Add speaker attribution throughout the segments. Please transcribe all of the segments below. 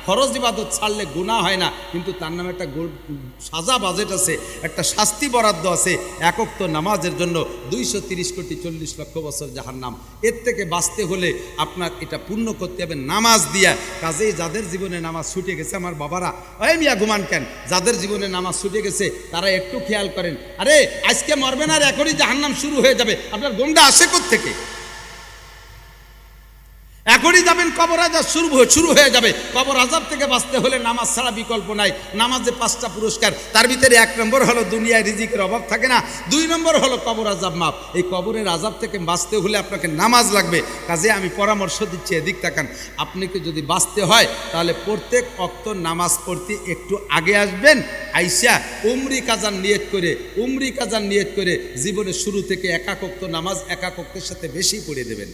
Speaker 1: ফরজ ইবাদত ছাড়লে গুনাহ হয় না, কিন্তু তার নামে একটা সাজা বাজেট আছে, একটা শাস্তি বরাদ্দ আছে। এক ওয়াক্ত নামাজের জন্য 230 কোটি 40 লক্ষ বছর জাহান্নাম। এর থেকে বাঁচতে হলে আপনার এটা পূর্ণ করতে হবে নামাজ দিয়া। কাজেই যাদের জীবনে নামাজ ছুটে গেছে, আমার বাবারা, ওই মিয়া ঘুমান কেন, যাদের জীবনে নামাজ ছুটে গেছে তারা একটু খেয়াল করেন। আরে আজকে মরবেন আর এখনই জাহান্নাম শুরু হয়ে যাবে, আপনার গন্ধা আসে কোত্থেকে? এখনই যাবেন, কবর আযাব শুরু হয়ে যাবে। কবর আযাব থেকে বাঁচতে হলে নামাজ ছাড়া বিকল্প নাই। নামাজে 5টা পুরস্কার, তার ভিতরে 1 নম্বর হলো দুনিয়ায় রিজিকের অভাব থাকে না, 2 নম্বর হলো কবর আযাব মাপ। এই কবরের আযাব থেকে বাঁচতে হলে আপনাকে নামাজ লাগবে। কাজে আমি পরামর্শ দিচ্ছি, এদিক তাকান। আপনাকে যদি বাঁচতে হয় তাহলে প্রত্যেক ওয়াক্ত নামাজ পড়তে একটু আগে আসবেন, আইসা উমরি কাজার নিয়ত করে জীবনের শুরু থেকে একাক ওয়াক্ত নামাজ একাক ওয়াক্তের সাথে বেশি পড়ে দেবেন।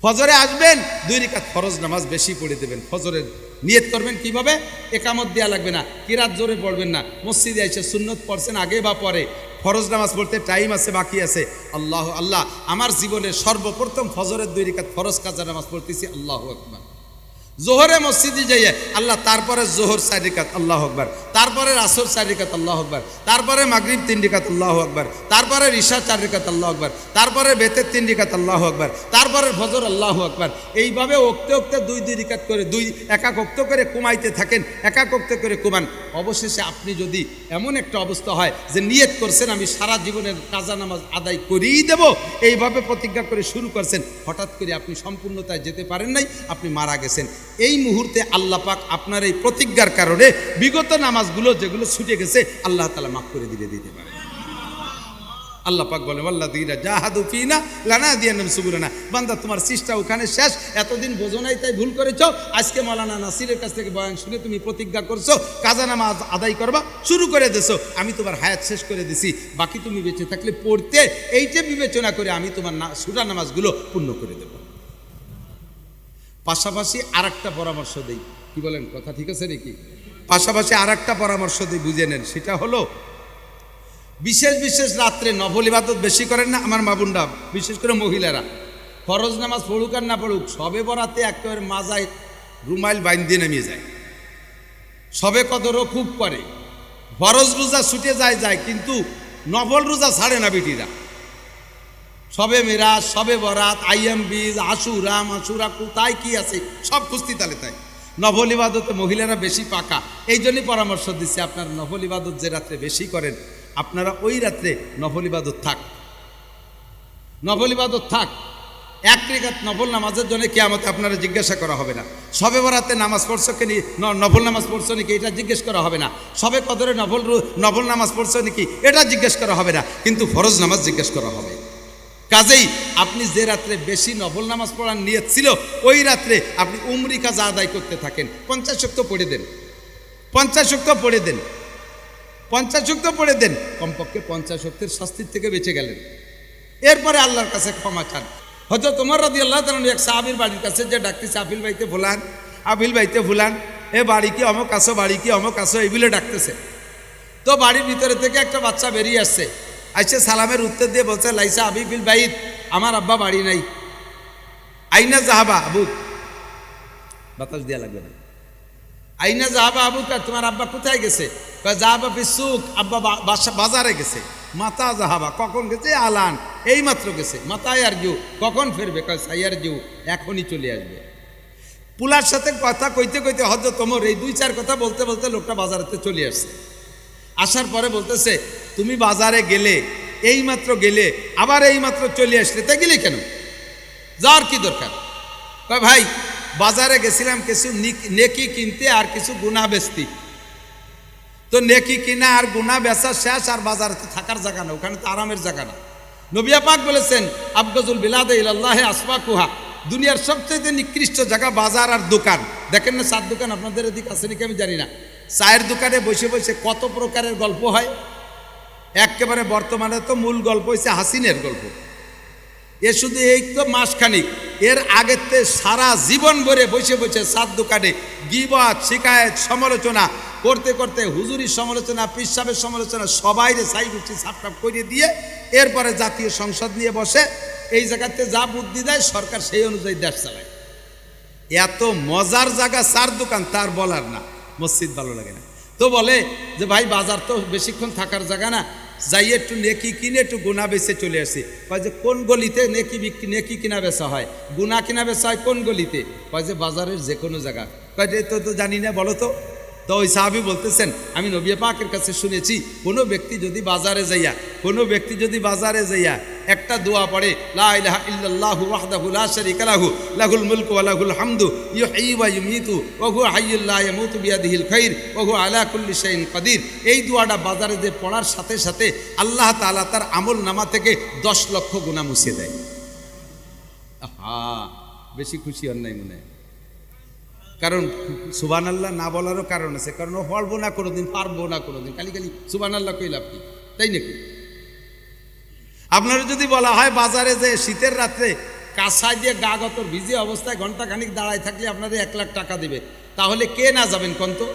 Speaker 1: ফজরে আসবেন, 2 রাকাত ফরজ নামাজ বেশি পড়ে দেবেন। ফজরের নিয়ত করবেন কিভাবে? একামত দেওয়া লাগবে না, কিরাত জোরে পড়বেন না, মসজিদে এসে সুন্নত পড়ছেন আগে বা পরে, ফরজ নামাজ পড়তে টাইম আছে, বাকি আছে, আল্লাহ আল্লাহ আমার জীবনের সর্বপ্রথম ফজরের 2 রাকাত ফরজ কাজা নামাজ পড়তেছি, আল্লাহু আকবার। জোহরে মসজিদে যাইয়ে আল্লাহ, তারপরে জোহর 4 রাকাত, আল্লাহু আকবার, তারপরে আসর 4 রাকাত, আল্লাহু আকবার, তারপরে মাগরিব 3 রাকাত, আল্লাহু আকবার, তারপরে ইশা 4 রাকাত, আল্লাহু আকবার, তারপরে বেতের 3 রাকাত, আল্লাহু আকবার, তারপরে ফজর, আল্লাহু আকবার। এইভাবে ওক্তে 2 রাকাত করে একাক ওক্ত করে কমাইতে থাকেন, একাক ওক্ত করে কমান। অবশেষে আপনি যদি এমন একটা অবস্থা হয় যে নিয়ত করছেন আমি সারা জীবনের কাজা নামাজ আদায় করেই দেব, এইভাবে প্রতিজ্ঞা করে শুরু করছেন, হঠাৎ করে আপনি সম্পূর্ণতায় যেতে পারেন নাই, আপনি মারা গেছেন। এই মুহূর্তে আল্লাহ পাক আপনার এই প্রতিজ্ঞার কারণে বিগত নামাজগুলো যেগুলো ছুটে গেছে আল্লাহ তাআলা মাফ করে দিতে পারে। আল্লাহ পাক বলে, ওয়াল্লাযীনা জাহাদু ফীনা লানাহদিয়ান্নাহুম সুবুলানা। বান্দা তোমার চেষ্টা ওখানে শেষ, এতদিন বোঝো নাই তাই ভুল করেছো। আজকে মাওলানা নাসিরের কাছ থেকে বয়ান শুনে তুমি প্রতিজ্ঞা করছো কাজা নামাজ আদায় করবা, শুরু করে দিছো, আমি তোমার হায়াত শেষ করে দিছি, বাকি তুমি বেঁচে থাকলে পড়তে, এইটা বিবেচনা করে আমি তোমার সুরা নামাজগুলো পূর্ণ করে দেব। পাশাপাশি আরেকটা পরামর্শ দেই, কি বলেন, কথা ঠিক আছে নাকি? পাশাপাশি আরেকটা পরামর্শ দিই, বুঝে নেন। সেটা হলো বিশেষ রাত্রে নফল ইবাদত বেশি করেন না আমার মা বোনরা, বিশেষ করে মহিলারা। ফরজ নামাজ পড়ুক আর না পড়ুক, সবে বরাতে একেবারে মাজায় রুমাইল বাইন দিয়ে নেমে যায়, সবে কদরও খুব করে, ফরজ রোজা ছুটে যায়, কিন্তু নফল রোজা ছাড়ে না বিটিরা। সবে মেরাজ, সবে বরাত, আইয়াম বীজ, আশুরা কোথায় কি আছে সব কুস্তি তালে তাই। নফল ইবাদতে মহিলারা বেশি পাকা, এই জন্যই পরামর্শ দিচ্ছি, আপনারা নফল ইবাদত যে রাত্রে বেশি করেন, আপনারা ওই রাত্রে নফল ইবাদত থাক। 1 রাকাত নফল নামাজের জন্য কিয়ামতে আপনারা জিজ্ঞাসা করা হবে না। সবে বরাতে নামাজ পড়ছো কি, নফল নামাজ পড়ছো নাকি, এটা জিজ্ঞেস করা হবে না। সবে কদরে নফল নামাজ পড়ছো নাকি, এটা জিজ্ঞেস করা হবে না, কিন্তু ফরজ নামাজ জিজ্ঞেস করা হবে। কাজেই আপনি যে রাত্রে বেশি নফল নামাজ পড়ার নিয়ত ছিল, ওই রাত্রে আপনি উমরি কাজা আদায় করতে থাকেন। 50 ওয়াক্ত পড়ে দেন, 50 ওয়াক্ত পড়ে দেন, 50 ওয়াক্ত পড়ে দেন, কমপক্ষে 50 ওয়াক্তের শাস্তির থেকে বেঁচে গেলেন। এরপরে আল্লাহর কাছে ক্ষমা চান। হযরত ওমর রাদিয়াল্লাহু তাআলা এক সাহাবীর বাড়ির কাছে যে ডাকতেছে, আপিল বাইতে ফুলান, এ বাড়ি কি অমুক আসো, বাড়ি কি অমুক আসো, এইগুলো ডাকতেছে। তো বাড়ির ভিতরে থেকে একটা বাচ্চা বেরিয়ে আসছে, আইসে সালামের উত্তর দিয়ে বলছে, লাইসা আবি ফিল বাইত, আমার আব্বা বাড়ি নাই। আইনা জাহাবা আবু, বাতাস দেওয়া লাগবে না, আইনা জাহাবা আবু, তোমার আব্বা কোথায় গেছে? জাহাবা ফিস সুক, আব্বা বাজারে গেছে। মাতা জাহাবা, কখন গেছে? আলান, এই মাত্র গেছে। মাতায় আর জিউ, কখন ফিরবে? সাইয়ার জিউ, এখনই চলে আসবে। পুলার সাথে কথা কইতে হযরত ওমর এই 2-4 কথা বলতে লোকটা বাজারেতে চলে আসছে। আসার পরে বলতেছে, তুমি বাজারে গেলে, এইমাত্র গেলে, আবার এইমাত্র চলে আসলে, তা গেলে কেন? যাওয়ার কি দরকার? কয় ভাই, বাজারে গেছিলাম কিছু নেকি কিনতে আর কিছু গুনাহ বেচতে। তো নেকি কিনা আর গুনাহ বেচা শেষ, আর বাজারে তো থাকার জায়গা না, ওখানে তো আরামের জায়গা না। নবী পাক বলেছেন, আবগাজুল বিলাদে ইলাল্লাহি আসওয়াকুহা, দুনিয়ার সবচেয়ে নিকৃষ্ট জায়গা বাজার আর দোকান। দেখেন না, 4 দোকান আপনাদের এদিকে আছে নাকি আমি জানি না, চায়ের দোকানে বসে কত প্রকারের গল্প হয়। একেবারে বর্তমানে তো মূল গল্প হচ্ছে হাসিনের গল্প। এ শুধু এই তো মাসখানিক, এর আগেতে সারা জীবন ভরে বসে 4 দোকানে গীবত, শিকায়েত, সমালোচনা করতে হুজুরির সমালোচনা, পীর সাহেবের সমালোচনা, সবাইরে সাইগুচ্ছি সাপটাপ করে দিয়ে এরপরে জাতীয় সংসদ নিয়ে বসে। এই জায়গাতে যা বুদ্ধি দেয় সরকার সেই অনুযায়ী দেশ চালায়। এত মজার জায়গা চার দোকান তার বলার না, মসজিদ ভালো লাগে না। তো বলে যে ভাই বাজার তো বেশিক্ষণ থাকার জায়গা না, যাই একটু নেকি কিনে একটু গুনা বেচে চলে আসি। কয় যে কোন গলিতে নেকি কিনা বেচা হয়, গুনা কিনা বেচা হয় কোন গলিতে? কয় যে বাজারের যে কোনো জায়গা। কয় যে তো জানি না, বলো তো। তো ওই সাহাবী বলতেছেন, আমি নবী পাকের কাছে শুনেছি কোনো ব্যক্তি যদি বাজারে যাইয়া একটা দোয়া পড়ে, লা ইলাহা ইল্লাল্লাহু ওয়াহদাহু লা শারীকা লাহু লাহুল মুলকু ওয়া লাহুল হামদু ইউহয়ি ওয়া ইউমীতু ওয়া হুয়া হাইয়্যুল লা ইয়ামুতু বিয়াদিহিল খায়র ওয়া হুয়া আলা কুল্লি শাইইন কাদির। এই দোয়াটা বাজারে যে পড়ার সাথে সাথে আল্লাহ তাআলা তার আমল নামা থেকে 10 লক্ষ গুনাহ মুছে দেয়। বেশি খুশি হন নাই মনে হয়? কারণ সুবহানাল্লাহ না বলারও কারণ আছে, কারণ ও পড়বো না কোনোদিন, পারবো না কোনোদিন, খালি সুবহানাল্লাহ কই লাভ কি, তাই নাকি? আপনারা যদি বলা হয় বাজারে যে শীতের রাত্রে কাঁসাই দিয়ে গা গতর ভিজে অবস্থায় ঘন্টা খানিক দাঁড়ায় থাকলে আপনাদের 1 লাখ টাকা দিবে, তাহলে কে না যাবেন কোন তো?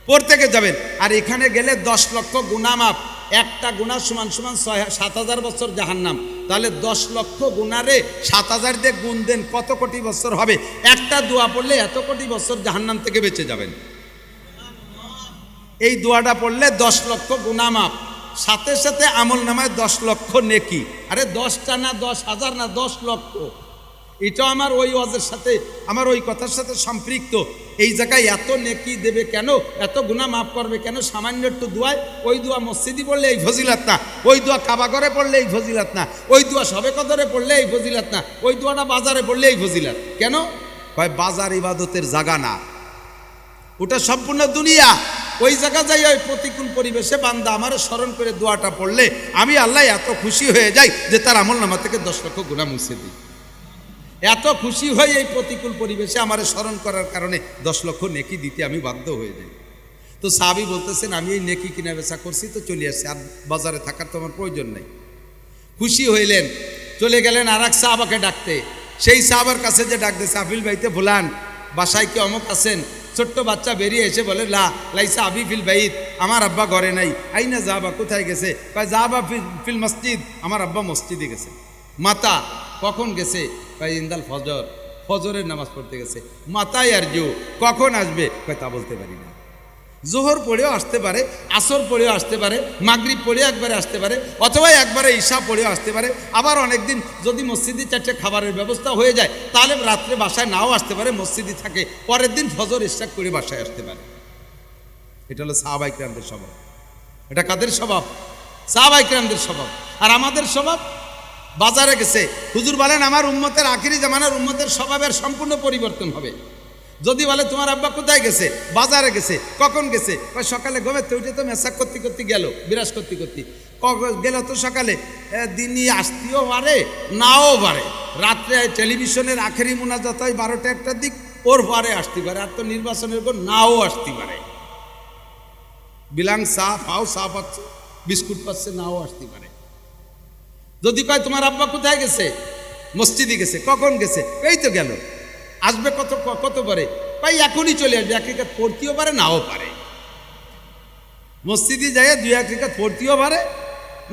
Speaker 1: প্রত্যেকে যাবেন। আর এখানে গেলে 10 লক্ষ গুনাহ মাফ। একটা গুনাহ সমান 7,000 বছর জাহান্নাম। তাহলে 10 লক্ষ গুনারে 7,000 দিয়ে গুণ দেন, কত কোটি বছর হবে? একটা দোয়া পড়লে এত কোটি বছর জাহান্নাম থেকে বেঁচে যাবেন। এই দোয়াটা পড়লে 10 লক্ষ গুনাহ মাফ, সাথে সাথে আমল নামায় 10 লক্ষ নেকি। আরে 10টা না, 10,000 না, 10 লক্ষ। এটা আমার ওই ওয়াজের সাথে, আমার ওই কথার সাথে সম্পৃক্ত। এই জায়গায় এত নেকি দেবে কেন, এত গুনাহ মাফ করবে কেন? সামান্য একটু দোয়ায়। ওই দোয়া মসজিদে পড়লে এই ফজিলাত না, ওই দোয়া কাবা ঘরে পড়লে এই ফজিলাত না, ওই দোয়া শবে কদরে পড়লে এই ফজিলাত না, ওই দোয়াটা বাজারে পড়লে এই ফজিলাত। কেন? কয় বাজার ইবাদতের জায়গা না, ওটা সম্পূর্ণ দুনিয়া। ওই জায়গা যাই ওই প্রতিকূল পরিবেশে বান্দা আমার স্মরণ করে দোয়াটা পড়লে আমি আল্লাহ এত খুশি হয়ে যাই যে তার আমল নামা থেকে 10 লক্ষ গুনাহ মুছে দিই। এত খুশি হয়ে এই প্রতিকূল পরিবেশে আমার স্মরণ করার কারণে 10 লক্ষ নেকি দিতে আমি বাধ্য হয়ে যাই। তো সাহাবী বলতেছেন, আমি এই নেকি কিনা বেচা করছি তো চলে আসছি, আর বাজারে থাকার তো আমার প্রয়োজন নেই। খুশি হইলেন, চলে গেলেন আর এক সাহাবাকে ডাকতে। সেই সাহাবার কাছে যে ডাক দিয়েছে, আফিল ভাইতে ভুলান, বাসায় কি অমুক আছেন? ছোট্ট বাচ্চা বেরিয়ে এসে বলে, লাইসা আবি ফিল বাইত, আমার আব্বা ঘরে নাই। আইনা যাবা, কোথায় গেছে? কয় যাবা ফিল মসজিদ, আমার আব্বা মসজিদে গেছে। মাতা কখন গেছে? কয় ইন্দাল ফজর, ফজরের নামাজ পড়তে গেছে। মাতাই আর জো কখন আসবে? কয় তা বলতে পারি না। জোহর পড়েও আসতে পারে, আসর পড়েও আসতে পারে, মাগরিব পড়েও একবারে আসতে পারে, অথবা একবারে ঈশা পড়েও আসতে পারে। আবার অনেকদিন যদি মসজিদে 4টে খাবারের ব্যবস্থা হয়ে যায় তাহলে রাত্রে বাসায় নাও আসতে পারে, মসজিদে থাকে, পরের দিন ফজর ইশরাক করে বাসায় আসতে পারে। এটা হলো সাহাবায়ে কেরামদের স্বভাব। এটা কাদের স্বভাব? সাহাবায়ে কেরামদের স্বভাব। আর আমাদের স্বভাব, বাজারে গেছে, হুজুর বলেন আমার উম্মতের আখিরি জামানার উম্মতের স্বভাবের সম্পূর্ণ পরিবর্তন হবে। যদি বলে তোমার আব্বা কোথায় গেছে? বাজারে গেছে। কখন গেছে? সকালে ঘুমাতে উঠে তো মেসাক করতে করতে গেল, বিরাজ করতে করতে গেল তো সকালে, দিনই আসতেও পারে নাও পারে। রাত্রে টেলিভিশনের আখেরি মোনাজাত হয় 12টা 1টার দিক, ওর পরে আসতে পারে। আর তো নির্বাচনের পর নাও আসতে পারে। বিলাং চা পাও, চা পাচ্ছে, বিস্কুট পাচ্ছে, নাও আসতে পারে। যদি কয় তোমার আব্বা কোথায় গেছে? মসজিদে গেছে। কখন গেছে? এই তো গেল। আসবে কত পরে? ভাই এখনই চলে আসবে। 1 রাকাত পড়তেও পারে, নাও পারে। মসজিদে যায় 2 রাকাত পড়তেও পারে,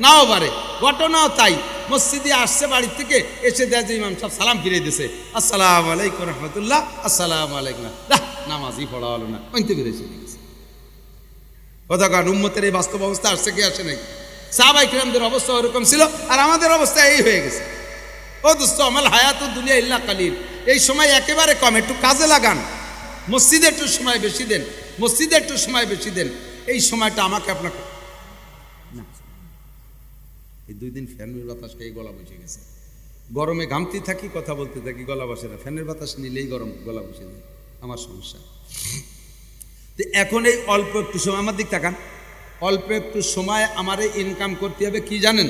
Speaker 1: নাও পারে। ঘটনাও তাই। মসজিদে আসছে বাড়ির থেকে, এসে দেয় যে ইমাম সাহেব সালাম ফিরে দিছে, আসসালামু আলাইকুম রহমতুল্লাহ, আসসালামু আলাইকুম। নামাজই পড়া হলো না, কইতে পেরেছে কথা। কারণ উম্মতের এই বাস্তব অবস্থা আসছে কি আসে নাকি? সাহাবায়ে কেরামদের অবস্থা ওরকম ছিল, আর আমাদের অবস্থা এই হয়ে গেছে। ও দোস্ত, আমাল হায়াতুদ দুনিয়া ইল্লা কালিল। এই সময় একেবারে কম, একটু কাজে লাগান। মসজিদে একটু সময় বেশি দেন, মসজিদে একটু সময় বেশি দেন। এই সময়টা আমাকে আপনাকে না, এই 2 দিন ফ্যানের বাতাস খেয়ে গলা বসে গেছে। গরমে ঘামতে থাকি, কথা বলতে থাকি, গলা বসে না। ফ্যানের বাতাস নিলেই গরম, গলা বসে যায়, আমার সমস্যা। তো এখন এই অল্প একটু সময়, আমার দিক তাকান, অল্প একটু সময় আমারে ইনকাম করতে হবে। কি জানেন?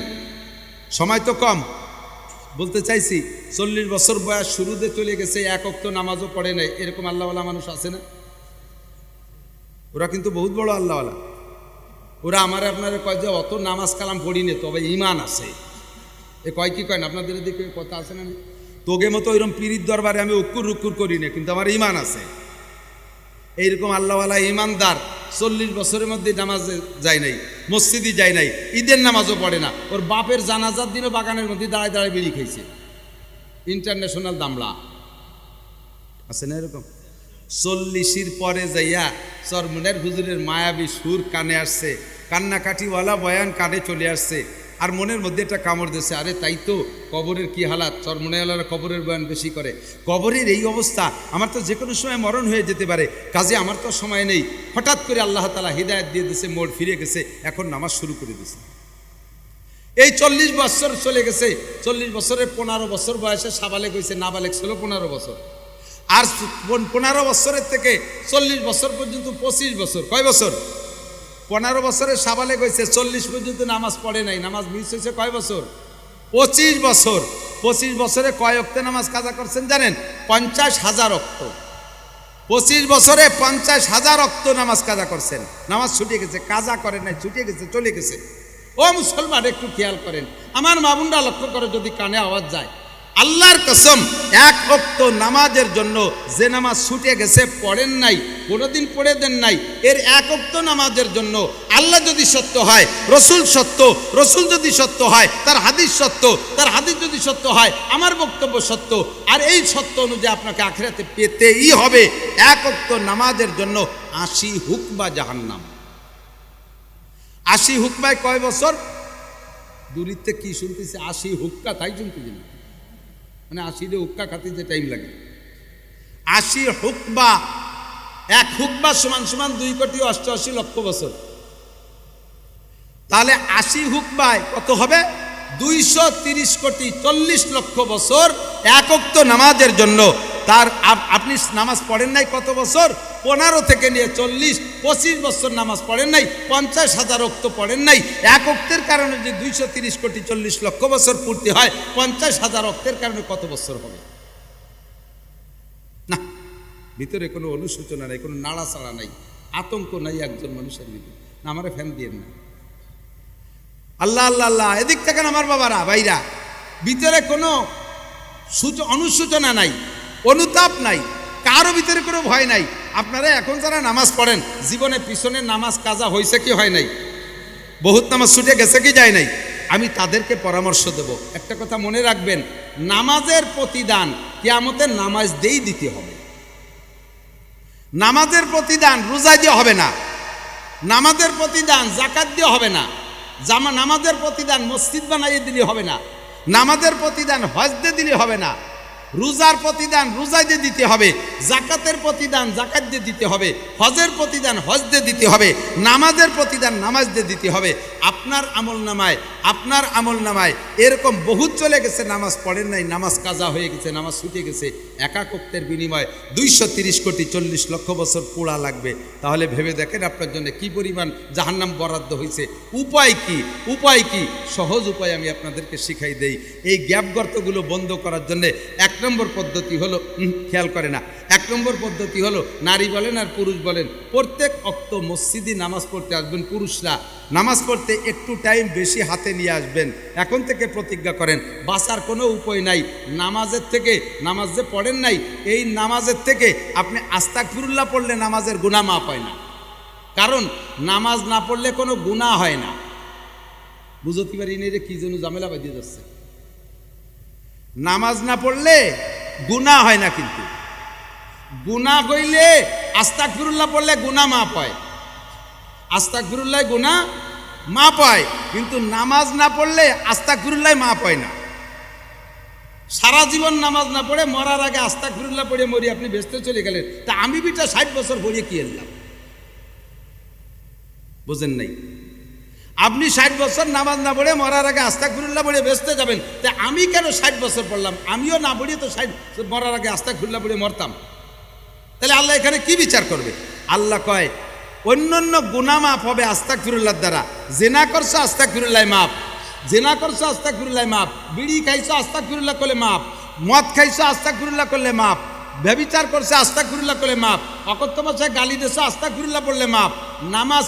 Speaker 1: সময় তো কম। বলতে চাইছি 40 বছর বয়স শুরুতে চলে গেছে, 1 ওয়াক্ত নামাজও পড়ে নাই, এরকম আল্লাহওয়ালা মানুষ আছে না? ওরা কিন্তু বহুত বড় আল্লাহওয়ালা। ওরা আমার আপনারা কয় যে অত নামাজ কালাম পড়ি নে, তবে ইমান আছে। এ কয় কি কয় না? আপনাদের দিকে কথা আছে না? তোগে মতো ওইরকম পীরির দরবারে আমি উক্কুর রুক্কুর করি না, কিন্তু আমার ইমান আছে। এইরকম আল্লাহওয়ালা ইমানদার 40 বছরের মধ্যে নামাজে যায় নাই, মসজিদে যায় নাই, ঈদের নামাজও পড়ে না। ওর বাপের জানাজার দিনও বাগানের মধ্যে দাঁড়ায় দাঁড়ায় বিড়ি খাইছে। ইন্টারন্যাশনাল দামলা। আছে না এরকম? 40-এর পরে যাইয়া চরমনের হুজুরের মায়াবী সুর কানে আসছে, কান্নাকাটিওয়ালা বয়ান কানে চলে আসছে, আর মনের মধ্যে একটা কামড় দিয়েছে, আরে তাই তো, কবরের কি হালাত, চরমনেওয়ালারা কবরের বয়ান বেশি করে, কবরের এই অবস্থা, আমার তো যে কোনো সময় মরণ হয়ে যেতে পারে, কাজে আমার তো সময় নেই। হঠাৎ করে আল্লাহ তাআলা হিদায়াত দিয়ে দিয়েছে, মোড় ফিরে গেছে, এখন নামাজ শুরু করে দিয়েছে। এই 40 বছর চলে গেছে, 40 বছরের 15 বছর বয়সে সাবালেক হয়েছে, নাবালেক ছিল 15 বছর, আর 15 বছরের থেকে 40 বছর পর্যন্ত 25 বছর, কয় বছর? 15 বছরের সাবালেক হয়েছে, 40 পর্যন্ত নামাজ পড়ে নাই, নামাজ মিস হয়েছে কয় বছর? 25 বছর। 25 বছরে কয় ওয়াক্তে নামাজ কাজা করছেন জানেন? 50,000 ওয়াক্ত। 25 বছরে 50,000 ওয়াক্ত নামাজ কাজা করছেন। নামাজ ছুটে গেছে, কাজা করেন নাই, ছুটে গেছে, চলে গেছে। ও মুসলমান, একটু খেয়াল করেন, আমার মা বোনরা লক্ষ্য করে, যদি কানে আওয়াজ যায়, আল্লাহর কসম, এক ওয়াক্ত নামাজের জন্য যে নামাজ ছুটে গেছে, পড়েন নাই, কোনোদিন পড়ে দেন নাই, এর এক ওয়াক্ত নামাজের জন্য আল্লাহ যদি সত্য হয়, রসুল সত্য, রসুল যদি সত্য হয়, তার হাদিস সত্য, তার হাদিস যদি সত্য হয়, আমার বক্তব্য সত্য, আর এই সত্য অনুযায়ী আপনাকে আখিরাতে পেতেই হবে। এক ওয়াক্ত নামাজের জন্য 80 হুকবা জাহান্নাম। 80 হুকবায় কয় বছর? দূরিতে কি শুনতেছে, 80 হুক্কা, তাই শুনতেছি না, মানে 80 হুক্কা খাতে যে টাইম লাগে। 80 হুকবা, এক হুকবা সমান সমান 2,88,00,000 বছর। তাহলে 80 হুকবায় কত হবে? 230,40,00,000 বছর এক ওয়াক্ত নামাজের জন্য। তার আপনি নামাজ পড়েন নাই কত বছর? 15 থেকে নিয়ে 40, 25 বছর নামাজ পড়েন নাই, 50,000 ওয়াক্ত পড়েন নাই। এক ওয়াক্তের কারণে যে 230,40,00,000 বছর পূর্তি হয়, 50,000 ওয়াক্তের কারণে কত বছর হবে? না, ভিতরে কোনো অনুশোচনা নাই, কোনো নাড়াচাড়া নাই, আতঙ্ক নাই একজন মানুষের ভিতরে। না, আমারে ফ্যান দিয়ে না, আল্লাহ আল্লাহ আল্লাহ, এদিক থেকে আমার বাবারা ভাইরা, ভিতরে কোনো অনুশোচনা নাই, অনুতাপ নাই, কারো ভিতরে কোনো ভয় নাই। আপনারা এখন যারা নামাজ পড়েন, জীবনে পিছনে নামাজ কাজা হয়েছে কি হয় নাই? বহুত নামাজ ছুটে গেছে কি যায় নাই? আমি তাদেরকে পরামর্শ দেব, একটা কথা মনে রাখবেন, নামাজের প্রতিদান কিয়ামতের নামাজ দিয়েই দিতে হবে। নামাজের প্রতিদান রোজা দিয়ে হবে না, নামাজের প্রতিদান যাকাত দিয়ে হবে না, নামাজের প্রতিদান মসজিদ বানাইয়ে দিলে হবে না, নামাজের প্রতিদান হজ দিয়ে দিলে হবে না, রোজার প্রতিদান রোজা দিয়ে দিতে হবে, যাকাতের প্রতিদান যাকাত দিয়ে দিতে হবে, হজের প্রতিদান হজ দিয়ে দিতে হবে, নামাজের প্রতিদান নামাজ দিয়ে দিতে হবে। আপনার আমল নামায় এরকম বহুত চলে গেছে, নামাজ পড়েন নাই, নামাজ কাজা হয়ে গেছে, নামাজ ছুটে গেছে, একা ওয়াক্তের বিনিময়ে 230,40,00,000 বছর পোড়া লাগবে। তাহলে ভেবে দেখেন আপনার জন্য কি পরিমাণ জাহান্নাম বরাদ্দ হয়েছে। উপায় কি? উপায় কি? সহজ উপায় আমি আপনাদেরকে শিখাই দেই। এই গ্যাপ গর্তগুলো বন্ধ করার জন্য 1 নম্বর পদ্ধতি হলো, খেয়াল করে না, 1 নম্বর পদ্ধতি হলো, নারী বলেন আর পুরুষ বলেন, প্রত্যেক ওয়াক্ত মসজিদে নামাজ পড়তে আসবেন। পুরুষরা নামাজ পড়তে একটু টাইম বেশি হাতে নিয়ে আসবেন। এখন থেকে প্রতিজ্ঞা করেন, বাঁচার কোনো উপায় নাই। নামাজের থেকে, নামাজ যে পড়েন নাই, এই নামাজের থেকে আপনি আস্তাগফিরুল্লাহ পড়লে নামাজের গুনাহ মাফ হয় না। কারণ নামাজ না পড়লে কোনো গুনাহ হয় না। বুঝতে পারি নি রে, কি যেন ঝামেলা বাজিয়ে যাচ্ছে। নামাজ না পড়লে গুনাহ হয় না, কিন্তু গুনাহ হইলে আস্তাগফিরুল্লাহ পড়লে গুনাহ মাফ হয়। আস্তাগফিরুল্লাহ গুনাহ মাফ হয়, কিন্তু নামাজ না পড়লে আস্তাগফিরুল্লাহ মাফ হয় না। সারা জীবন নামাজ না পড়ে মরার আগে আস্তাগফিরুল্লাহ পড়ে মরি, আপনি বেহেশতে চলে গেলেন। তা আমি বিটা 60 বছর পড়ে কি এলাম? বুঝেন নাই? আপনি 60 বছর নামাজ না পড়ে মরার আগে আস্তাগফিরুল্লাহ পড়ে বেহেশতে যাবেন, তা আমি কেন 60 বছর পড়লাম? আমিও না পড়িয়ে তো 60 মরার আগে আস্তাগফিরুল্লাহ পড়ে মরতাম। তাহলে আল্লাহ এখানে কি বিচার করবে? আল্লাহ কয় অন্যান্য গুনাহ মাফ হবে আস্তাগফিরুল্লাহর দ্বারা। জেনা করছো আস্তাগফিরুল্লাহ মাফ, জেনা করছো আস্তাগফিরুল্লাহ মাফ, বিড়ি খাইছো আস্তাগফিরুল্লাহ করলে মাফ, মদ খাইছো আস্তাগফিরুল্লাহ করলে মাফ, ব্যভিচার করছে আস্তাগফিরুল্লাহ করলে মাফ, অকথ্য ভাষায় গালি দিছো আস্তাগফিরুল্লাহ পড়লে মাফ। নামাজ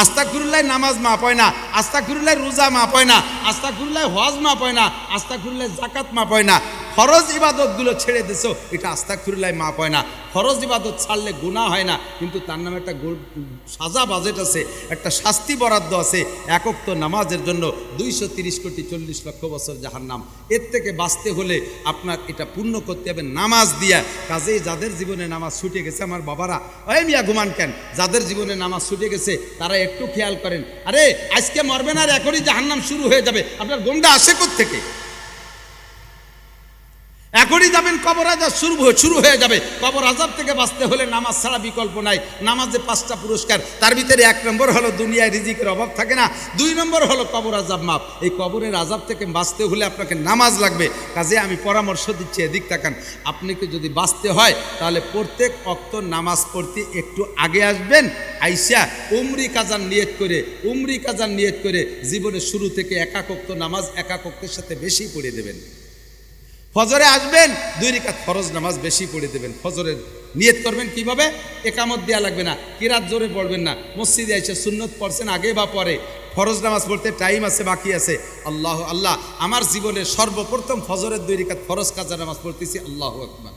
Speaker 1: আস্তাগফিরুল্লাহ নামাজ মাফ হয় না, আস্তাগফিরুল্লাহ রোজা মাফ হয় না, আস্তাগফিরুল্লাহ হজ মাফ হয় না, আস্তাগফিরুল্লাহ যাকাত মাফ হয় না। ফরজ ইবাদতগুলো ছেড়ে দিছো, এটা আস্তাগফিরুল্লাহ মাপ হয় না। ফরজ ইবাদত ছাড়লে গুনাহ হয় না, কিন্তু তার নামে একটা সাজা বাজেট আছে, একটা শাস্তি বরাদ্দ আছে। এক ওয়াক্ত নামাজের জন্য 230 কোটি 40 লক্ষ বছর জাহান্নাম। এর থেকে বাঁচতে হলে আপনার এটা পূর্ণ করতে হবে নামাজ দিয়া। কাজেই যাদের জীবনে নামাজ ছুটে গেছে, আমার বাবারা, ওই মিয়া ঘুমান কেন, যাদের জীবনে নামাজ ছুটে গেছে তারা একটু খেয়াল করেন। আরে আজকে মরবেন আর এখনই জাহান্নাম শুরু হয়ে যাবে, আপনার গন্ডা আসে কোত্থেকে? এখনই যাবেন কবর আযাব শুরু হয়ে যাবে। কবর আযাব থেকে বাঁচতে হলে নামাজ ছাড়া বিকল্প নাই। নামাজে 5টা পুরস্কার, তার ভিতরে 1 নম্বর হলো দুনিয়ায় রিজিকের অভাব থাকে না, 2 নম্বর হলো কবর আযাব মাপ। এই কবরের আযাব থেকে বাঁচতে হলে আপনাকে নামাজ লাগবে। কাজে আমি পরামর্শ দিচ্ছি, এদিক তাকান। আপনাকে যদি বাঁচতে হয় তাহলে প্রত্যেক ওয়াক্ত নামাজ পড়তে একটু আগে আসবেন, আইসা উমরি কাজান নিয়ত করে জীবনের শুরু থেকে একাক ওয়াক্ত নামাজ একাক ওয়াক্তের সাথে বেশি পড়ে দেবেন। ফজরে আসবেন, 2 রাকাত ফরজ নামাজ বেশি পড়ে দেবেন। ফজরের নিয়ত করবেন কিভাবে? একামত দেওয়া লাগবে না, কিরাত জোরে পড়বেন না, মসজিদে এসে সুন্নত পড়ছেন আগে বা পরে, ফরজ নামাজ পড়তে টাইম আছে, বাকি আছে। আল্লাহ আল্লাহ, আমার জীবনের সর্বপ্রথম ফজরের 2 রাকাত ফরজ কাজা নামাজ পড়তেছি, আল্লাহু আকবার।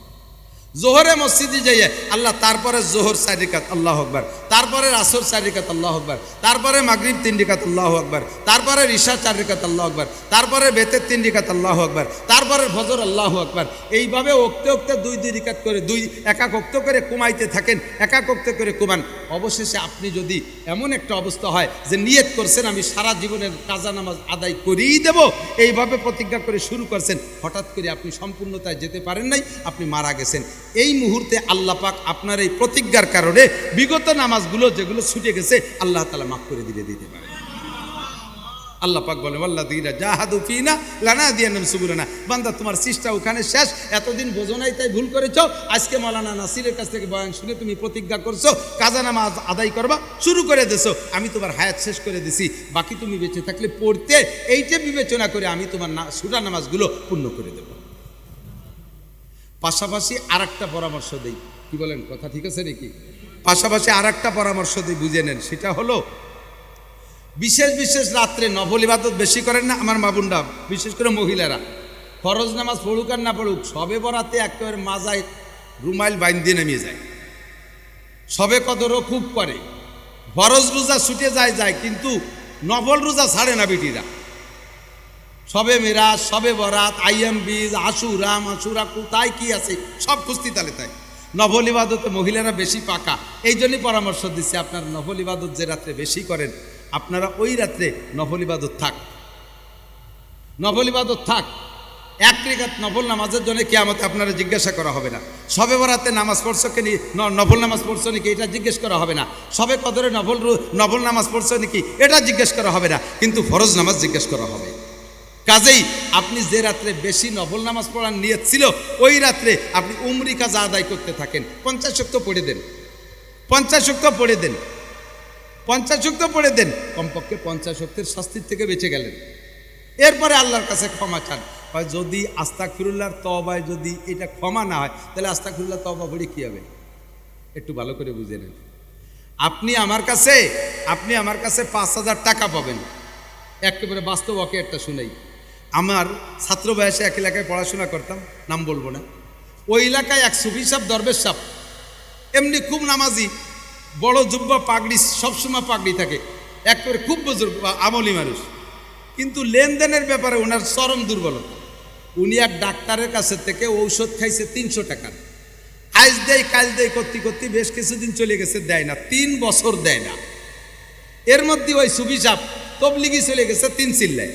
Speaker 1: জোহরে মসজিদে যাইয়ে আল্লাহ, তারপরে জোহর 4 রাকাত, আল্লাহু আকবার। তারপরে আসর 4 রাকাত, আল্লাহু আকবার। তারপরে মাগরিব 3 রাকাত, আল্লাহু আকবার। তারপরে ইশা 4 রাকাত, আল্লাহু আকবার। তারপরে বেতের 3 রাকাত, আল্লাহু আকবার। তারপরে ফজর, আল্লাহু আকবার। এইভাবে ওক্তে 2 রাকাত করে একাক ওক্ত করে কমাইতে থাকেন, একাক ওক্ত করে কমান। অবশেষে আপনি যদি এমন একটা অবস্থা হয় যে নিয়ত করছেন আমি সারা জীবনের কাজা নামাজ আদায় করেই দেব, এইভাবে প্রতিজ্ঞা করে শুরু করছেন, হঠাৎ করে আপনি সম্পূর্ণতায় যেতে পারেন নাই, আপনি মারা গেছেন। এই মুহূর্তে আল্লাহ পাক আপনার এই প্রতিজ্ঞার কারণে বিগত নামাজগুলো যেগুলো ছুটে গেছে আল্লাহ তাআলা মাফ করে দিতে পারে। আল্লাহ পাক বলে, ওয়াল্লাযীনা জাহাদু ফীনা লানাহদিয়ান্নাহুম সুবুলানা। বান্দা, তোমার চেষ্টা ওখানে শেষ। এতদিন বোঝো নাই তাই ভুল করেছো। আজকে মাওলানা নাসিরের কাছ থেকে বয়ান শুনে তুমি প্রতিজ্ঞা করছো কাজা নামাজ আদায় করবা, শুরু করে দিছো। আমি তোমার হায়াত শেষ করে দিছি, বাকি তুমি বেঁচে থাকলে পড়তে, এইটা বিবেচনা করে আমি তোমার সুরা নামাজগুলো পূর্ণ করে দেব। পাশাপাশি আরেকটা পরামর্শ দেই, কি বলেন, কথা ঠিক আছে নাকি? পাশাপাশি আরেকটা পরামর্শ দিই, বুঝে নেন। সেটা হলো, বিশেষ রাত্রে নফল ইবাদত বেশি করেন না আমার মা বোনরা, বিশেষ করে মহিলারা। ফরজ নামাজ পড়ুক আর না পড়ুক, সবে বরাতে একেবারে মাজায় রুমাইল বাইন দিয়ে নেমে যায়, সবে কদরও খুব করে। ফরজ রোজা ছুটে যায়, কিন্তু নফল রোজা ছাড়ে না বেটিরা। সবে মেরাজ, সবে বরাত, আইয়াম বীজ, আশুরা কোথায় কি আছে সব কুস্তি তালে তাই। নফল ইবাদতে মহিলারা বেশি পাকা। এই জন্যই পরামর্শ দিচ্ছি, আপনারা নফল ইবাদত যে রাত্রে বেশি করেন, আপনারা ওই রাত্রে নফল ইবাদত থাক। 1 রাকাত নফল নামাজের জন্য কিয়ামতে আপনারা জিজ্ঞাসা করা হবে না। সবে বরাতে নামাজ পড়ছো কি নফল নামাজ পড়ছো নাকি, এটা জিজ্ঞেস করা হবে না। সবে কদরে নফল নামাজ পড়ছো নাকি, এটা জিজ্ঞেস করা হবে না, কিন্তু ফরজ নামাজ জিজ্ঞেস করা হবে। কাজেই আপনি যে রাত্রে বেশি নফল নামাজ পড়ার নিয়ত ছিল, ওই রাত্রে আপনি উমরি কাজা আদায় করতে থাকেন। 50 ওয়াক্ত পড়ে দেন, 50 ওয়াক্ত পড়ে দেন, 50 ওয়াক্ত পড়ে দেন। কমপক্ষে 50 ওয়াক্তের শাস্তির থেকে বেঁচে গেলেন। এরপরে আল্লাহর কাছে ক্ষমা চান। যদি আস্তাগফিরুল্লাহর তওবায় যদি এটা ক্ষমা না হয়, তাহলে আস্তাগফিরুল্লাহ তওবা পড়ে কী হবে? একটু ভালো করে বুঝে নেন। আপনি আমার কাছে 5,000 টাকা পাবেন। একেবারে বাস্তব ওকে একটা শুনাই। আমার ছাত্র বয়সে এক এলাকায় পড়াশোনা করতাম, নাম বলবো না। ওই এলাকায় এক সুফি সাহেব, দরবেশ সাহেব, এমনি খুব নামাজি, বড় জুব্বা, পাগড়ি, সবসময় পাগড়ি থাকে, একেবারে খুব বুজুর্গ আমলি মানুষ, কিন্তু লেনদেনের ব্যাপারে ওনার চরম দুর্বলতা। উনি এক ডাক্তারের কাছে থেকে ঔষধ খাইছে 300 টাকার। আজ দেয় কাল দেয় করতে বেশ কিছুদিন চলে গেছে, দেয় না, 3 বছর দেয় না। এর মধ্যে ওই সুফি সাহেব তবলিগি চলে গেছে 3 চিল্লায়।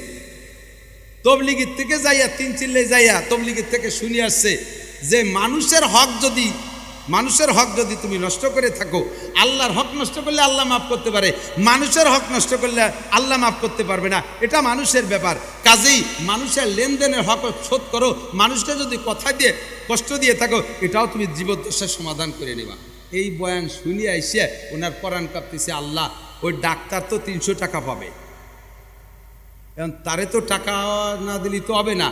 Speaker 1: তবলিগির থেকে যাইয়া 3 চিল্লায় যাইয়া তবলিগির থেকে শুনে আসছে যে মানুষের হক যদি তুমি নষ্ট করে থাকো, আল্লাহর হক নষ্ট করলে আল্লাহ মাফ করতে পারে, মানুষের হক নষ্ট করলে আল্লাহ মাফ করতে পারবে না, এটা মানুষের ব্যাপার। কাজেই মানুষের লেনদেনের হক শোধ করো। মানুষকে যদি কথা দিয়ে কষ্ট দিয়ে থাকো, এটাও তুমি জীবদ্দশার সমাধান করে নেবা। এই বয়ান শুনিয়ে আইসিয়া ওনার পরাণ কাঁপতেছে, আল্লাহ, ওই ডাক্তার তো 300 টাকা পাবে, এখন তারে তো টাকা না দিলে তো হবে না,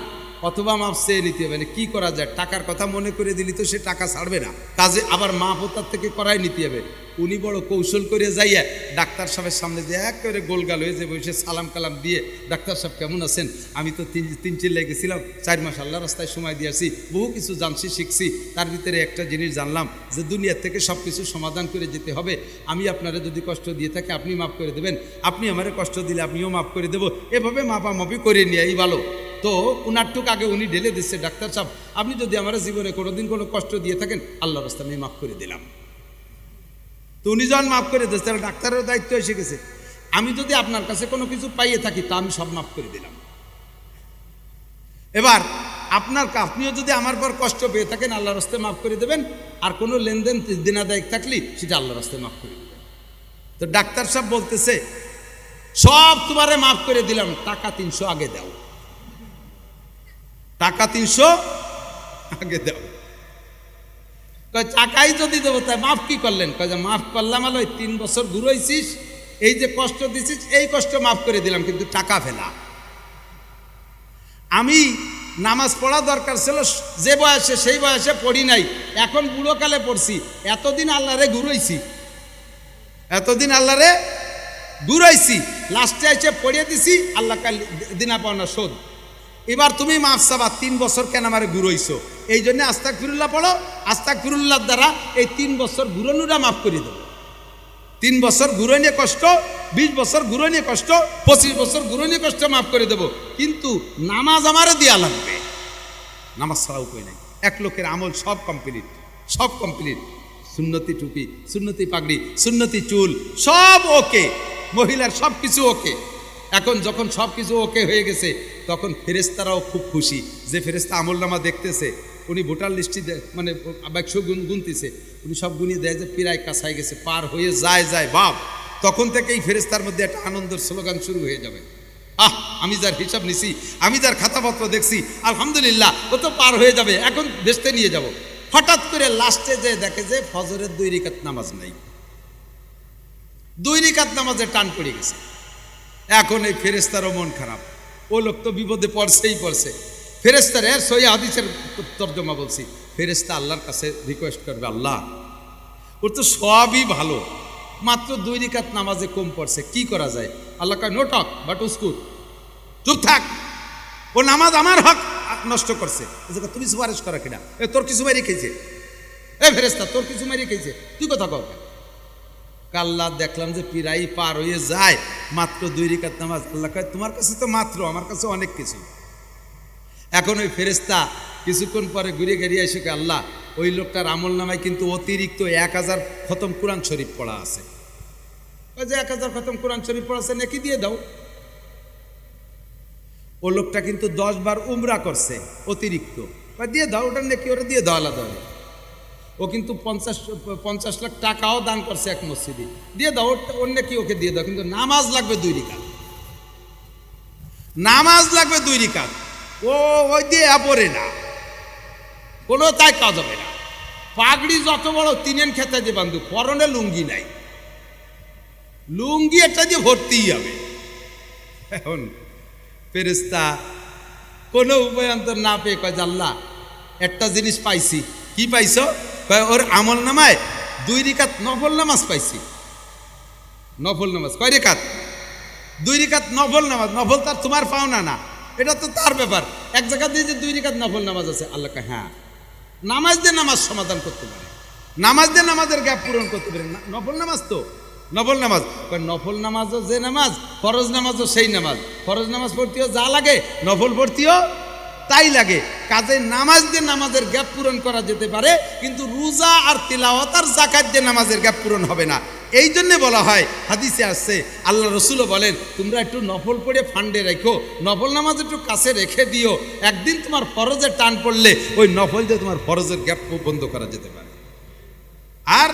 Speaker 1: অথবা মাপ চেয়ে নিতে হবে। কি করা যায়, টাকার কথা মনে করে দিলি তো সে টাকা ছাড়বে না, কাজে আবার মাপ তার থেকে করাই নিতে হবে। উনি বড় কৌশল করে যাইয়া ডাক্তার সাহেবের সামনে যে একেবারে গোলগাল হয়ে যে বসে সালাম কালাম দিয়ে, ডাক্তার সাহেব কেমন আছেন, আমি তো তিন চিল্লায় গেছিলাম, 4 মাস আল্লাহ রাস্তায় সময় দিয়েছি, বহু কিছু জানছি শিখছি, তার ভিতরে একটা জিনিস জানলাম যে দুনিয়ার থেকে সব কিছু সমাধান করে যেতে হবে। আমি আপনারা যদি কষ্ট দিয়ে থাকি আপনি মাফ করে দেবেন, আপনি আমারে কষ্ট দিলে আপনিও মাফ করে দেবো, এভাবে মাপামাপি করে নিয়ে এই ভালো। তো উনারটুক আগে উনি ঢেলে দিচ্ছে, ডাক্তার সাহেব আপনি যদি আমার জীবনে কোনোদিন কোনো কষ্ট দিয়ে থাকেন আল্লাহ রাস্তায় আমি মাফ করে দিলাম। তো উনি যখন মাফ করে দিচ্ছে তাহলে ডাক্তারের দায়িত্ব এসে গেছে, আমি যদি আপনার কাছে কোনো কিছু পাইয়ে থাকি তা আমি সব মাফ করে দিলাম। এবার আপনিও যদি আমার পর কষ্ট পেয়ে থাকেন আল্লাহর রাস্তায় মাফ করে দেবেন, আর কোনো লেনদেন দিনাদায়ক থাকলে সেটা আল্লাহর রাস্তায় মাফ করে দেবেন। তো ডাক্তার সাহেব বলতেছে সব তোমারে মাফ করে দিলাম, টাকা 300 আগে দাও, টাকা 300 আগে দাও। টাকাই যদি দেবো তাই মাফ কি করলেন? মাফ করলাম আলো 3 বছর ঘুরাইছিস, এই যে কষ্ট দিছিস এই কষ্ট মাফ করে দিলাম, কিন্তু টাকা ফেলা। আমি নামাজ পড়া দরকার ছিল যে বয়সে, সেই বয়সে পড়ি নাই, এখন বুড়োকালে পড়ছি, এতদিন আল্লাহরে ঘুরাইছি, এতদিন আল্লাহরে ঘুরাইছি, লাস্টে এসে পড়িয়ে দিছি, আল্লাহ কাল দিনা পাওনা শোধ। এবার তুমি মাফ চাবা 3 বছর কেন আমারে ঘুরাইছো, এই জন্য আস্তাগফিরুল্লাহ পড়ো, আস্তাগফিরুল্লাহর দ্বারা এই 3 বছর ঘুরানোটা মাফ করে দেবো। 3 বছর ঘুরানিয়ে কষ্ট, 20 বছর ঘুরানিয়ে কষ্ট, 25 বছর ঘুরানিয়ে কষ্ট মাফ করে দেবো, কিন্তু নামাজ আমারে দেওয়া লাগবে, নামাজ ছাড়া উপায় নেই। এক লোকের আমল সব কমপ্লিট, সব কমপ্লিট, সুন্নতি টুপি, সুন্নতি পাগড়ি, সুন্নতি চুল সব ওকে, মহিলার সব কিছু ওকে। এখন যখন সব কিছু ওকে হয়ে গেছে তখন ফেরেশতারাও খুব খুশি, যে ফেরেশতা আমলনামা দেখতেছে, উনি ভোটার লিস্টে মানে 100 গুনতেছে, উনি সব গুনিয়ে দেয় যে প্রায় কাছায় গেছে, পার হয়ে যায় বাপ, তখন থেকে এই ফেরেশতার মধ্যে একটা আনন্দের স্লোগান শুরু হয়ে যাবে, আমি যার হিসাব নিছি, আমি যার খাতাপত্র দেখছি, আলহামদুলিল্লাহ ও তো পার হয়ে যাবে, এখন বেচতে নিয়ে যাব। হঠাৎ করে লাস্টে যে দেখে যে ফজরের 2 রাকাত নামাজ নাই, 2 রাকাত নামাজে টান পড়ে গেছে। এখন এই ফেরেশতারও মন খারাপ, ও লোক তো বিপদে পড়ছেই পড়ছে। ফেরেশতার সহিহ হাদিসের তর্জমা বলছি, ফেরেশতা আল্লাহর কাছে রিকোয়েস্ট করবে, আল্লাহ ওর তো সবই ভালো, মাত্র 2 রাকাত নামাজে কম পড়ছে, কি করা যায়? আল্লাহ কয় নো টক বাট উস্কুট, চুপ থাক, ও নামাজ আমার হক নষ্ট করছে, তুমি সুপারিশ করা কিনা, তোর কিছু মারি খেয়েছে, এ ফেরেশতা তোর কিছু মারি খেয়েছে, তুই কথা কও। আল্লাহ দেখলাম যে পিরাই পার হয়ে যায়, মাত্র 2 রাকাত নামাজ। আল্লাহ কয় তোমার কাছে তো মাত্র, আমার কাছে অনেক কিছু। এখন ওই ফেরেশতা কিছুক্ষণ পরে ঘুরে গেরিয়ে এসে আল্লাহ ওই লোকটার আমল নামায় কিন্তু অতিরিক্ত 1000 খতম কোরআন শরীফ পড়া আছে, ওই যে 1000 খতম কোরআন শরীফ পড়া আছে নাকি দিয়ে দাও। ও লোকটা কিন্তু 10 বার উমরা করছে অতিরিক্ত, দিয়ে দাও ওটা নাকি, ওটা দিয়ে দাও আলাদা। ও কিন্তু 50 লাখ টাকাও দান করছে এক মসজিদে, দিয়ে দাও অন্য কি, ওকে দিয়ে দাও, কিন্তু নামাজ লাগবে 2 রাকাত, নামাজ লাগবে 2 রাকাত। ও ওই দিয়ে পড়ে না, কোনো তাই কাজ হবে না। পাগড়ি যত বড় 3 খেতে যে বান্ধু, পরনে লুঙ্গি নাই, লুঙ্গি একটা যে ভর্তিই হবে। এখন ফেরেশতা কোনো উপায়ান্তর না পেয়ে কয় আল্লাহ একটা জিনিস পাইছি। কি পাইছো? ওর আমল নামায় 2 রাকাত নফল নামাজ পাইছি। নফল নামাজ কয় রাকাত? 2 রাকাত নফল নামাজ। নফল তার তোমার পাওনা না, এটা তো তার ব্যাপার। এক জায়গা দিয়ে যে 2 রাকাত নফল নামাজ আছে, আল্লাহ কয় হ্যাঁ, নামাজ দিয়ে নামাজ সমাধান করতে পারে, নামাজ দিয়ে নামাজের গ্যাপ পূরণ করতে পারে। নফল নামাজ তো নফল নামাজ, নফল নামাজও যে নামাজ, ফরজ নামাজও সেই নামাজ। ফরজ নামাজ পড়তেও যা লাগে নফল পড়তেও তাই লাগে। কাজে নামাজ দিয়ে নামাজের গ্যাপ পূরণ করা যেতে পারে, কিন্তু রোজা আর তিলাওয়াত আর যাকাত দিয়ে নামাজের গ্যাপ পূরণ হবে না। এই জন্যে বলা হয়, হাদিসে আসছে, আল্লাহ রসুলও বলেন তোমরা একটু নফল পড়ে ফান্ডে রেখো, নফল নামাজ একটু কাছে রেখে দিও, একদিন তোমার ফরজের টান পড়লে ওই নফল দিয়ে তোমার ফরজের গ্যাপ বন্ধ করা যেতে পারে। আর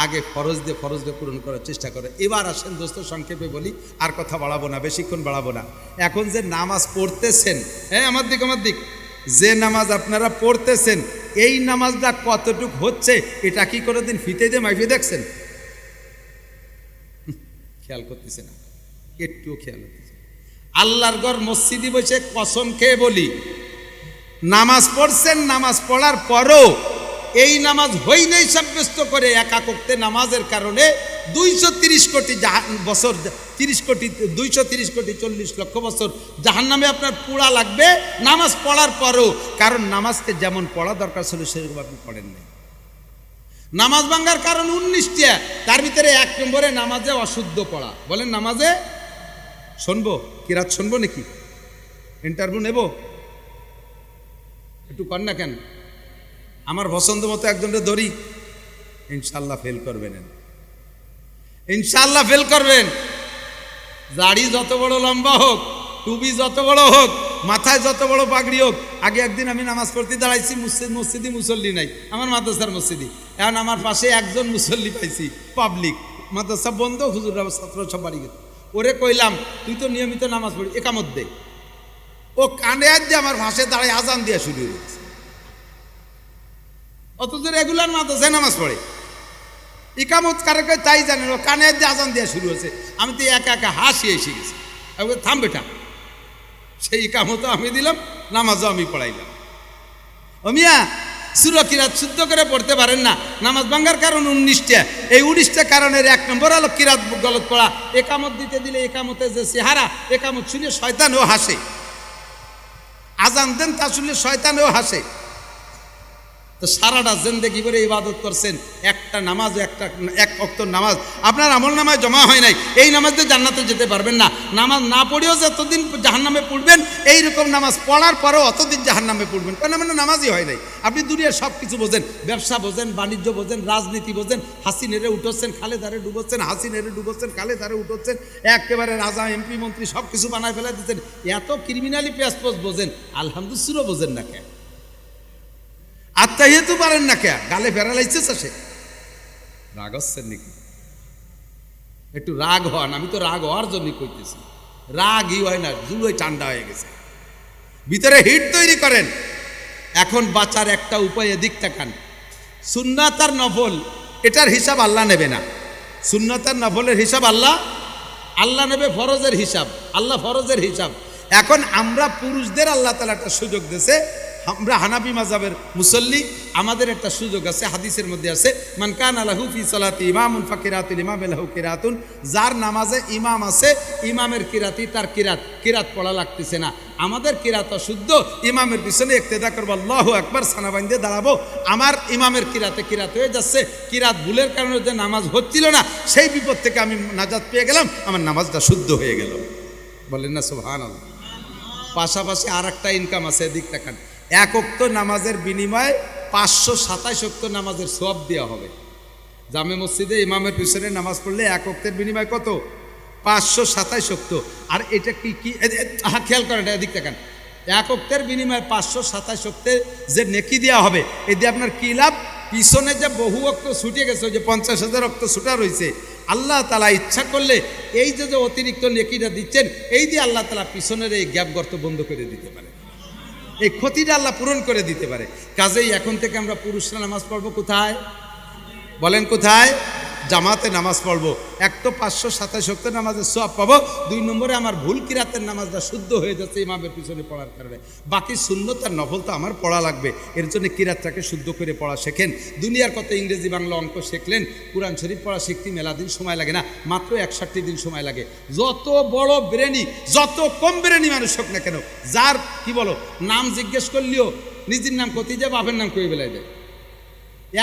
Speaker 1: আগে ফরজ দিয়ে পূরণ করার চেষ্টা করে। এবার আসেন দোস্ত, সংক্ষেপে বলি, আর কথা বাড়াবো না, বেশিক্ষণ বাড়াবো না। এখন যে নামাজ পড়তেছেন, হ্যাঁ আমার দিক, যে নামাজ আপনারা পড়তেছেন, এই নামাজটা কতটুক হচ্ছে এটা কি কোনোদিন ফিতে দিয়ে মাইফে দেখছেন? খেয়াল করতেছে না, একটুও খেয়াল করতেছে। আল্লাহর ঘর মসজিদে বসে কসম খেয়ে বলি, নামাজ পড়ছেন, নামাজ পড়ার পরও এই নামাজ হই নাই সাব্যস্ত করে একাক ওয়াক্তে নামাজের কারণে 230 কোটি বছর 30 কোটি 230 কোটি 40 লক্ষ বছর জাহান্নামে আপনার পোড়া লাগবে নামাজ পড়ার পরও। কারণ নামাজকে যেমন পড়া দরকার ছিল সেরকম আপনি পড়েন নাই। নামাজ ভাঙ্গার কারণ 19টা, তার ভিতরে 1 নম্বরে নামাজে অশুদ্ধ পড়া। বলেন নামাজে শুনবো কিরাত শুনবো নাকি? ইন্টারভিউ নেব? একটু কর না কেন? আমার পছন্দ মতো একজনকে ধরি, ইনশাল্লাহ ফেল করবেন, ইনশাল্লাহ ফেল করবেন। দাড়ি যত বড় লম্বা হোক, টুপি যত বড় হোক, মাথায় যত বড় পাগড়ি হোক। আগে একদিন আমি নামাজ পড়তে দাঁড়াইছি, মসজিদে মুসল্লি নাই, আমার মাদ্রাসার মসজিদে। এখন আমার পাশে একজন মুসল্লি পাইছি, পাবলিক, মাদ্রাসা বন্ধ, হুজুররা ছাত্র সব বাড়ি গেছে। ওরে কইলাম তুই তো নিয়মিত নামাজ পড়ি, একামত দে। ও কানে আজ দিয়ে আমার ভাষে দাঁড়ায় আজান দিয়া শুরু হয়ে গেছে, অথচ রেগুলার মাদ্রাসায় নামাজ পড়ে। ইকামত কারে কয় তাই জানেন, ও কানে দিয়ে আজান দেওয়া শুরু হয়েছে। আমি তো একা একা হাসি এসে গেছি। আমি থাম বেটা, সেই ইকামতও আমি দিলাম, নামাজও আমি পড়াইলাম। ও মিয়া, সূরা কিরাত শুদ্ধ করে পড়তে পারেন না, নামাজ ভাঙ্গার কারণ 19টা। এই 19টা কারণের 1 নম্বর হলো কিরাত গলত পড়া। একামত দিতে দিলে একামতে যে চেহারা, একামত শুনে শয়তানও হাসে। আজান দেন তা শুনলে শয়তানও হাসে। তো সারাটা জিন্দেগি করে ইবাদত করছেন, একটা নামাজ, এক ওয়াক্ত নামাজ আপনার আমল নামায় জমা হয় নাই। এই নামাজ দিয়ে জান্নাতে যেতে পারবেন না। নামাজ না পড়েও যতদিন জাহান্নামে পড়বেন, এইরকম নামাজ পড়ার পরেও অতদিন জাহান্নামে পড়বেন, কারণ মানে নামাজই হয় নাই। আপনি দুনিয়ার সব কিছু বোঝেন, ব্যবসা বোঝেন, বাণিজ্য বোঝেন, রাজনীতি বোঝেন, হাসিনেরে উঠোচ্ছেন, খালেদারে ডুবোচ্ছেন, হাসিনেরে ডুবোচ্ছেন, খালেদারে উঠোচ্ছেন, একেবারে রাজা, এমপি, মন্ত্রী সব কিছু বানায় ফেলে দিচ্ছেন। এত ক্রিমিনালি পেঁয়াজপোজ বোঝেন, আলহামদুলিল্লাহ বোঝেন না কে? আত্মাহিয়াতু পারেন না কে? গালে ফেরালাইছে সে। রাগ হচ্ছেন নাকি? একটু রাগ হন। আমি তো রাগ হওয়ার জন্যই কইতেছি, রাগই হয় না, জুড়োই ঠান্ডা হয়ে গেছে। ভিতরে হিট তৈরি করেন। এখন বাঁচার একটা উপায়, এদিক তাকান। সুন্নাত আর নফল, এটার হিসাব আল্লাহ নেবে না। সুন্নাত আর নফলের হিসাব আল্লাহ নেবে, ফরজের হিসাব আল্লাহ, ফরজের হিসাব। এখন আমরা পুরুষদের আল্লাহ তাআলা একটা সুযোগ দিয়েছে। আমরা হানাফি মাযহাবের মুসল্লি, আমাদের একটা সুযোগ আছে, হাদিসের মধ্যে আছে, মান কানা লাহু ফি সালাতি ইমামুন ফাকিরাতুল ইমাম লাহু কিরাতুন। যার নামাজে ইমাম আছে, ইমামের কিরাতি তার কিরাত পড়া লাগতেছে না। আমাদের কিরাত অশুদ্ধ, ইমামের পিছনে ইক্তেদা করবো, আল্লাহু আকবার সানা বাঁধে দাঁড়াবো। আমার ইমামের কিরাত হয়ে যাচ্ছে, কিরাত ভুলের কারণে যে নামাজ হচ্ছিল না, সেই বিপদ থেকে আমি নাজাত পেয়ে গেলাম, আমার নামাজটা শুদ্ধ হয়ে গেল। বলেন না সুবহানাল্লাহ। পাশাপাশি আর একটা ইনকাম আছে, এদিক তাকান। 1 ওয়াক্ত নামাজের বিনিময়ে 527 ওয়াক্ত নামাজের সওয়াব দেওয়া হবে। জামে মসজিদে ইমামের পিছনে নামাজ পড়লে 1 ওয়াক্তের বিনিময় কত? 527 ওয়াক্ত। আর এটা কি খেয়াল করেন, এদিক তাকান। 1 ওয়াক্তের বিনিময়ে 527 ওয়াক্তের যে নেকি দেওয়া হবে, এই দিয়ে আপনার কি লাভ? পিছনে যে বহু ওয়াক্ত ছুটে গেছে, ওই যে 50,000 ওয়াক্ত ছুটা রয়েছে, আল্লাহ তাআলা ইচ্ছা করলে এই যে অতিরিক্ত নেকিটা দিচ্ছেন, এই দিয়ে আল্লাহ তাআলা পিছনের এই গ্যাপ গর্ত বন্ধ করে দিতে পারে, এই ক্ষতিটা আল্লাহ পূরণ করে দিতে পারে। কাজেই এখন থেকে আমরা পুরুষরা নামাজ পড়বো কোথায়? বলেন কোথায়? জামাতে নামাজ পড়বো। এক তো 527 ওয়াক্ত নামাজের সওয়াব পাবো, 2 নম্বরে আমার ভুল কিরাতের নামাজটা শুদ্ধ হয়ে যাচ্ছে ইমামের পিছনে পড়ার কারণে। বাকি সুন্নত আর নফল তো আমার পড়া লাগবে, এর জন্য কিরাতটাকে শুদ্ধ করে পড়া শেখেন। দুনিয়ার কত ইংরেজি বাংলা অঙ্ক শিখলেন, কোরআন শরীফ পড়া শিখতে মেলা দিন সময় লাগে না, মাত্র 61 দিন সময় লাগে। যত বড় ব্রেনি, যত কম ব্রেনি মানুষ হোক না কেন, যার কি বলো নাম জিজ্ঞেস করলেও নিজের নাম কতি যায়, বাপের নাম কই বেলায় দেয়,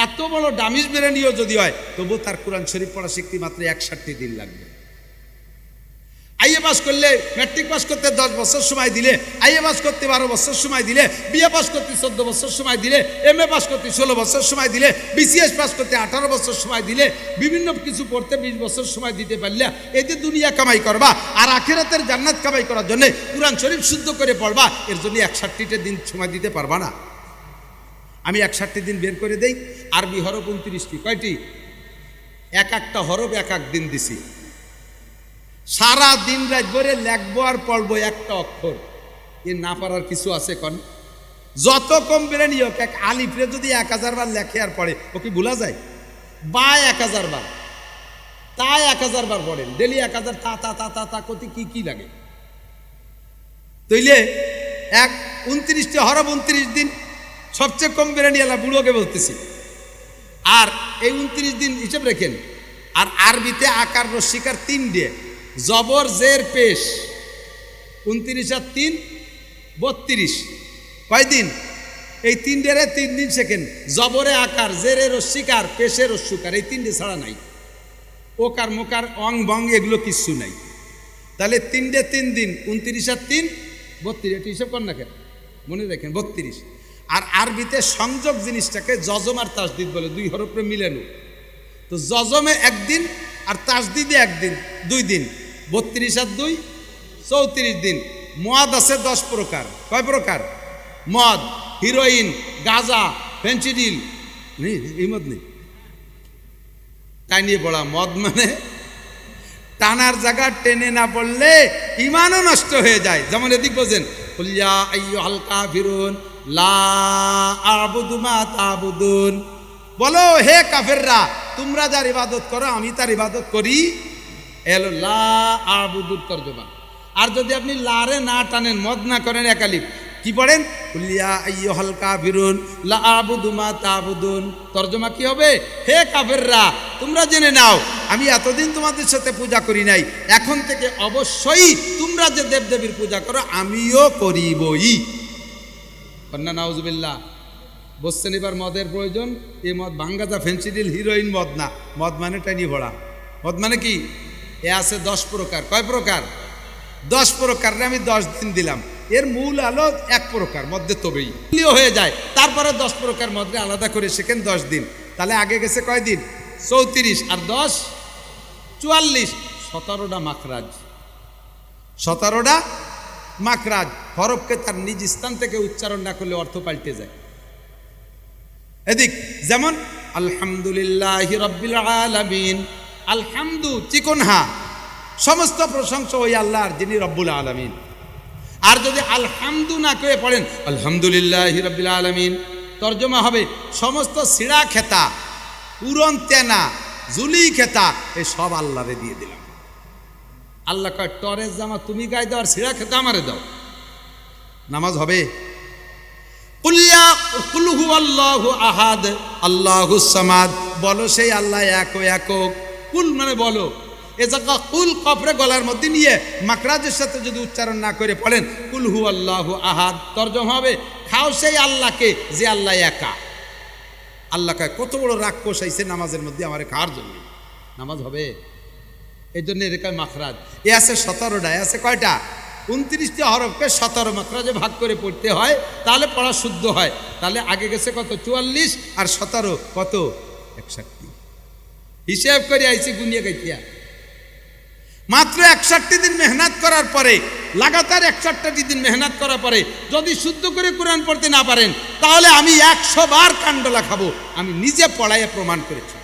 Speaker 1: এত বড় ডামিজ বেরেনিও যদি হয়, তবু তার কোরআন শরীফ পড়া শিখতে মাত্র 61 দিন লাগবে। আইএ পাস করলে, ম্যাট্রিক পাস করতে 10 বছর সময় দিলে, আইএ পাস করতে 12 বছর সময় দিলে, বিএ পাস করতে 14 বছর সময় দিলে, এমএ পাস করতে 16 বছর সময় দিলে, বিসিএস পাস করতে 18 বছর সময় দিলে, বিভিন্ন কিছু পড়তে 20 বছর সময় দিতে পারলে, এতে দুনিয়া কামাই করবা। আর আখিরাতের জান্নাত কামাই করার জন্য কোরআন শরীফ শুদ্ধ করে পড়বা, এর জন্য 61টা দিন সময় দিতে পারবা না। আমি 61 দিন বের করে দেই। আরবি হরফ 29টি, কয়টি? এক একটা হরফ এক এক দিন দিছি। সারা দিন রাত ভরে লেখবো আর পড়বো একটা অক্ষর, এ না পারার কিছু আছে? কোন যত কম বেরেনি হোক, এক আলিফরে যদি 1000 বার লেখে আর পড়ে, ও কি ভুলা যায়? বা 1000 বার, তাই 1000 বার পড়েন ডেলি, 1000 তা তা তা তা তা কতি কি কি লাগে? তইলে এক 29টি হরফ 29 দিন, সবচেয়ে কম বিরিয়ানি আলা বুড়োকে বলতেছি। আর এই 29 দিন হিসেব রেখেন। আর আরবিতে আকার রস্বীকার 3 ডে, জবর জের পেশ, 29 আর 3 32, কয় দিন? এই 3 ডেরে 3 দিন শেখেন। জবরে আকার, জেরে রস্বীকার, পেশে রস্যুকার, এই 3 ডে ছাড়া নাই। ওকার মোকার অং বং এগুলো কিচ্ছু নাই। তাহলে 3 ডে 3 দিন, 29 আর 3 32, এটা হিসাব কর না কেন, মনে রাখেন 32। আর আরবিতে সংযোগ জিনিসটাকে জজম আর তাসদিদ বলে, 2 হরফে মিলানো। তো জজমে 1 দিন আর তাসদিদে 1 দিন, 2 দিন, 32 আর 2 34 দিন। মদ আছে 10 প্রকার, কয় প্রকার? মদ, হিরোইন, গাঁজা, ফেন্সিডিল, নেই এই মদ নেই, তাই নিয়ে পড়া। মদ মানে টানার জায়গা টেনে না পড়লে ইমানও নষ্ট হয়ে যায়। যেমন এদিক বোঝেন, কুলিয়া আইয়ুহাল কাফিরুন লা আ'বুদু মা তা'বুদুন, বলো হে কাফেররা তোমরা যার ইবাদত করো আমি তার ইবাদত করি। এলো লা আ'বুদুর তরজমা। আর যদি আপনি লারে না টানেন, মদ না করেন, একালিফ, কি পড়েন? কুলিয়া আইয়ুহাল কাফিরুন লা আ'বুদু মা তা'বুদুন, তরজমা কি হবে? হে কাফেররা তোমরা জেনে নাও আমি এতদিন তোমাদের সাথে পূজা করি নাই, এখন থেকে অবশ্যই তোমরা যে দেবদেবীর পূজা করো আমিও করিবই। কন্যা নাউজুবিল্লাহ। বসছেন এবার মদের প্রয়োজন? এই মদ ভাঙ্গাজা, ফেন্সিডিল, হিরোইন মদ না। মদ মানে টানি ভরা। মদ মানে কি? এ আছে 10 প্রকার। কয় প্রকার? 10 প্রকার। আমি 10 দিন দিলাম। এর মূল আলো 1 প্রকার, মধ্যে তবেই হয়ে যায়। তারপরে 10 প্রকার মধ্যে আলাদা করে শেখেন 10 দিন। তাহলে আগে গেছে কয় দিন? 34 আর 10 44, 17টা মাখরাজ। 17টা মাখরাজ। হরফকে তার নিজ স্থান থেকে উচ্চারণ না করলে অর্থ পাল্টে যায়। এদিক যেমন আলহামদুলিল্লাহি রাব্বিল আলামিন, আলহামদু চিকন হা, সমস্ত প্রশংসা ওই আল্লাহর যিনি রব্বুল আলামিন। আর যদি আলহামদু না করে পড়েন আলহামদুলিল্লাহি রাব্বিল আলামিন, তর্জমা হবে সমস্ত সিড়া খেতা, উড়ন তেনা, জুলি খেতা এই সব আল্লাহরে দিয়ে দিলাম। আল্লাহ কয় টরের জামা তুমি গায়ে দাও আর সিড়া খেতা আমারে দাও, নামাজ হবে? কুল হুয়াল্লাহু আহাদ আল্লাহুস সামাদ, বলো সেই আল্লাহ এক একক। কুল মানে বলো। এ জায়গা কুল কফরে গলার মধ্যে নিয়ে মাকরাজের সাথে যদি উচ্চারণ না করে পড়েন কুল হুয়াল্লাহু আহাদ, তরজমা হবে খাও সেই আল্লাহকে যে আল্লাহ একা। আল্লাহ কয় কত বড় রাগ কষাইছে নামাজের মধ্যে আমারে খাওয়ার জন্য, নামাজ হবে? এই জন্য এর কয় মাখরাজ। এ আছে 17টা। এ আছে কয়টা? 29টি হরফকে 17 মাখরাজে ভাগ করে পড়তে হয়, তাহলে পড়া শুদ্ধ হয়। তাহলে আগে গেছে কত? 44 আর 17 কত? 61। হিসেব করে আইছি গুনিয়ে গাইতিয়া। মাত্র 61 দিন মেহনত করার পরে, লাগাতার 61টি দিন মেহনত করার পরে যদি শুদ্ধ করে কোরআন পড়তে না পারেন, তাহলে আমি 100 বার কান্ডলা খাবো। আমি নিজে পড়াইয়া প্রমাণ করেছি।